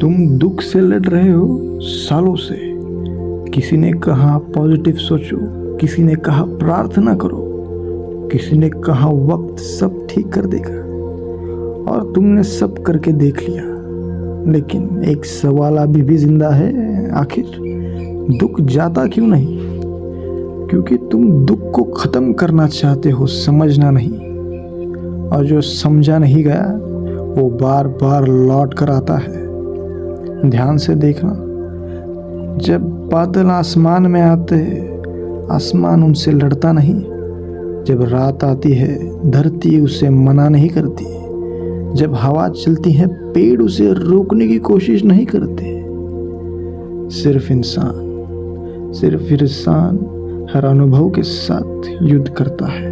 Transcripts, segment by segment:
तुम दुख से लड़ रहे हो सालों से। किसी ने कहा पॉजिटिव सोचो, किसी ने कहा प्रार्थना करो, किसी ने कहा वक्त सब ठीक कर देगा, और तुमने सब करके देख लिया। लेकिन एक सवाल अभी भी जिंदा है, आखिर दुख जाता क्यों नहीं? क्योंकि तुम दुख को खत्म करना चाहते हो, समझना नहीं। और जो समझा नहीं गया वो बार बार लौट कर आता है। ध्यान से देखना, जब बादल आसमान में आते हैं, आसमान उनसे लड़ता नहीं। जब रात आती है, धरती उसे मना नहीं करती। जब हवा चलती है, पेड़ उसे रोकने की कोशिश नहीं करते। सिर्फ इंसान हर अनुभव के साथ युद्ध करता है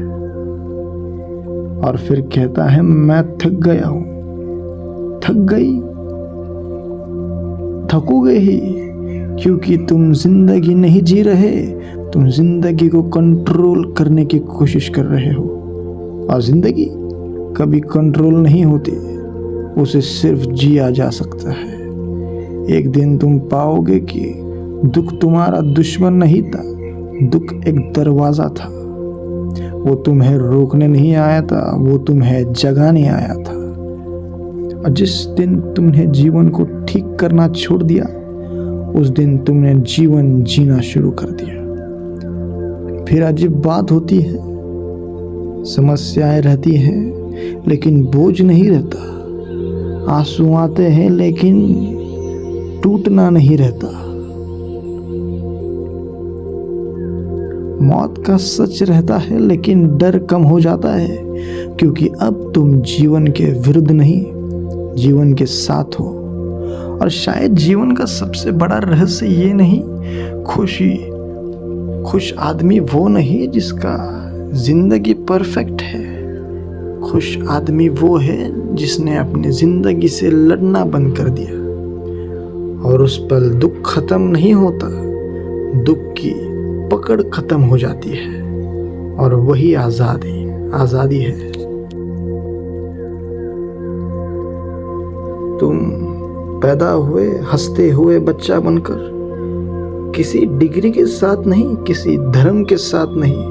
और फिर कहता है मैं थक गया हूं। थक गई, थकोगे ही, क्योंकि तुम जिंदगी नहीं जी रहे, तुम जिंदगी को कंट्रोल करने की कोशिश कर रहे हो। और जिंदगी कभी कंट्रोल नहीं होती, उसे सिर्फ जिया जा सकता है। एक दिन तुम पाओगे कि दुख तुम्हारा दुश्मन नहीं था, दुख एक दरवाजा था। वो तुम्हें रोकने नहीं आया था, वो तुम्हें जगाने आया था। और जिस दिन तुमने जीवन को ठीक करना छोड़ दिया, उस दिन तुमने जीवन जीना शुरू कर दिया। फिर अजीब बात होती है, समस्याएं रहती हैं लेकिन बोझ नहीं रहता। आंसू आते हैं लेकिन टूटना नहीं रहता। मौत का सच रहता है लेकिन डर कम हो जाता है, क्योंकि अब तुम जीवन के विरुद्ध नहीं, जीवन के साथ हो। और शायद जीवन का सबसे बड़ा रहस्य ये नहीं, खुश आदमी वो नहीं जिसका जिंदगी परफेक्ट है। खुश आदमी वो है जिसने अपनी जिंदगी से लड़ना बंद कर दिया। और उस पल दुख खत्म नहीं होता, दुख की पकड़ खत्म हो जाती है, और वही आजादी है। तुम पैदा हुए हंसते हुए बच्चा बनकर, किसी डिग्री के साथ नहीं, किसी धर्म के साथ नहीं,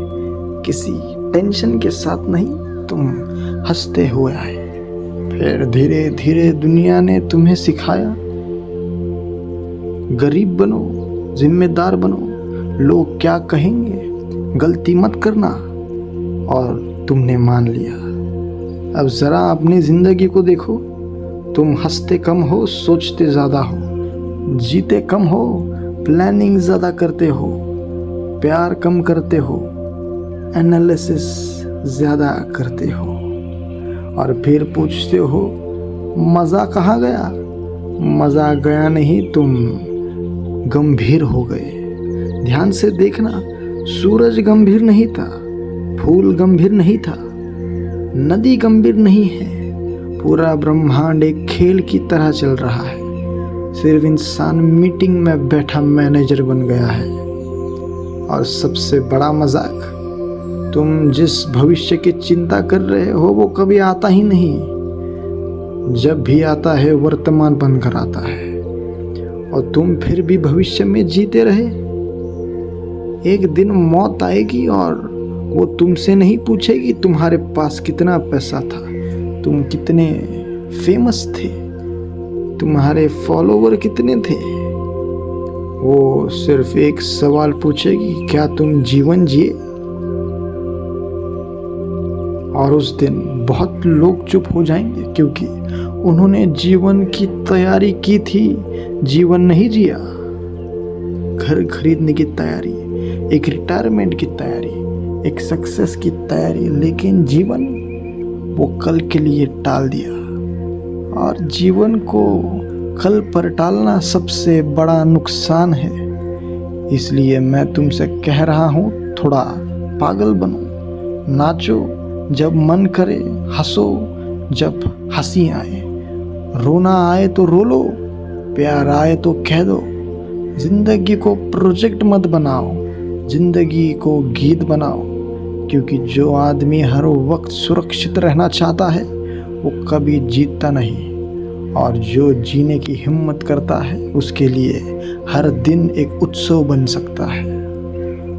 किसी टेंशन के साथ नहीं, तुम हंसते हुए आए। फिर धीरे धीरे दुनिया ने तुम्हें सिखाया, गरीब बनो, जिम्मेदार बनो, लोग क्या कहेंगे, गलती मत करना, और तुमने मान लिया। अब जरा अपनी जिंदगी को देखो, तुम हंसते कम हो, सोचते ज्यादा हो, जीते कम हो, प्लानिंग ज्यादा करते हो, प्यार कम करते हो, एनालिसिस ज्यादा करते हो, और फिर पूछते हो मजा कहाँ गया? मजा गया नहीं, तुम गंभीर हो गए। ध्यान से देखना, सूरज गंभीर नहीं था, फूल गंभीर नहीं था, नदी गंभीर नहीं है, पूरा ब्रह्मांड एक खेल की तरह चल रहा है। सिर्फ इंसान मीटिंग में बैठा मैनेजर बन गया है। और सबसे बड़ा मजाक, तुम जिस भविष्य की चिंता कर रहे हो वो कभी आता ही नहीं। जब भी आता है वर्तमान बनकर आता है, और तुम फिर भी भविष्य में जीते रहे। एक दिन मौत आएगी और वो तुमसे नहीं पूछेगी तुम्हारे पास कितना पैसा था, तुम कितने फेमस थे, तुम्हारे फॉलोवर कितने थे। वो सिर्फ एक सवाल पूछेगी, क्या तुम जीवन जिए? और उस दिन बहुत लोग चुप हो जाएंगे, क्योंकि उन्होंने जीवन की तैयारी की थी, जीवन नहीं जिया। घर खरीदने की तैयारी, एक रिटायरमेंट की तैयारी, एक सक्सेस की तैयारी, लेकिन जीवन वो कल के लिए टाल दिया। और जीवन को कल पर टालना सबसे बड़ा नुकसान है। इसलिए मैं तुमसे कह रहा हूँ, थोड़ा पागल बनो, नाचो जब मन करे, हंसो जब हंसी आए, रोना आए तो रो लो, प्यार आए तो कह दो। जिंदगी को प्रोजेक्ट मत बनाओ, जिंदगी को गीत बनाओ, क्योंकि जो आदमी हर वक्त सुरक्षित रहना चाहता है वो कभी जीतता नहीं, और जो जीने की हिम्मत करता है उसके लिए हर दिन एक उत्सव बन सकता है।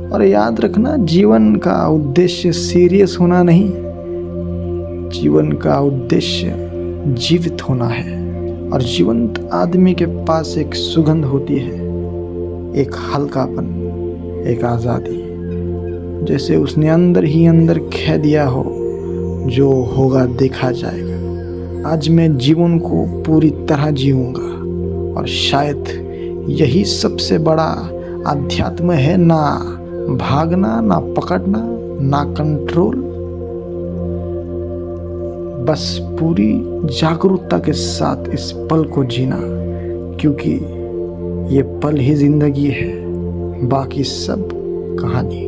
और याद रखना, जीवन का उद्देश्य सीरियस होना नहीं, जीवन का उद्देश्य जीवित होना है। और जीवंत आदमी के पास एक सुगंध होती है, एक हल्कापन, एक आज़ादी, जैसे उसने अंदर ही अंदर कह दिया हो, जो होगा देखा जाएगा। आज मैं जीवन को पूरी तरह जीऊंगा और शायद यही सबसे बड़ा अध्यात्म है, ना भागना, ना पकड़ना, ना कंट्रोल, बस पूरी जागरूकता के साथ इस पल को जीना, क्योंकि ये पल ही जिंदगी है, बाकी सब कहानी।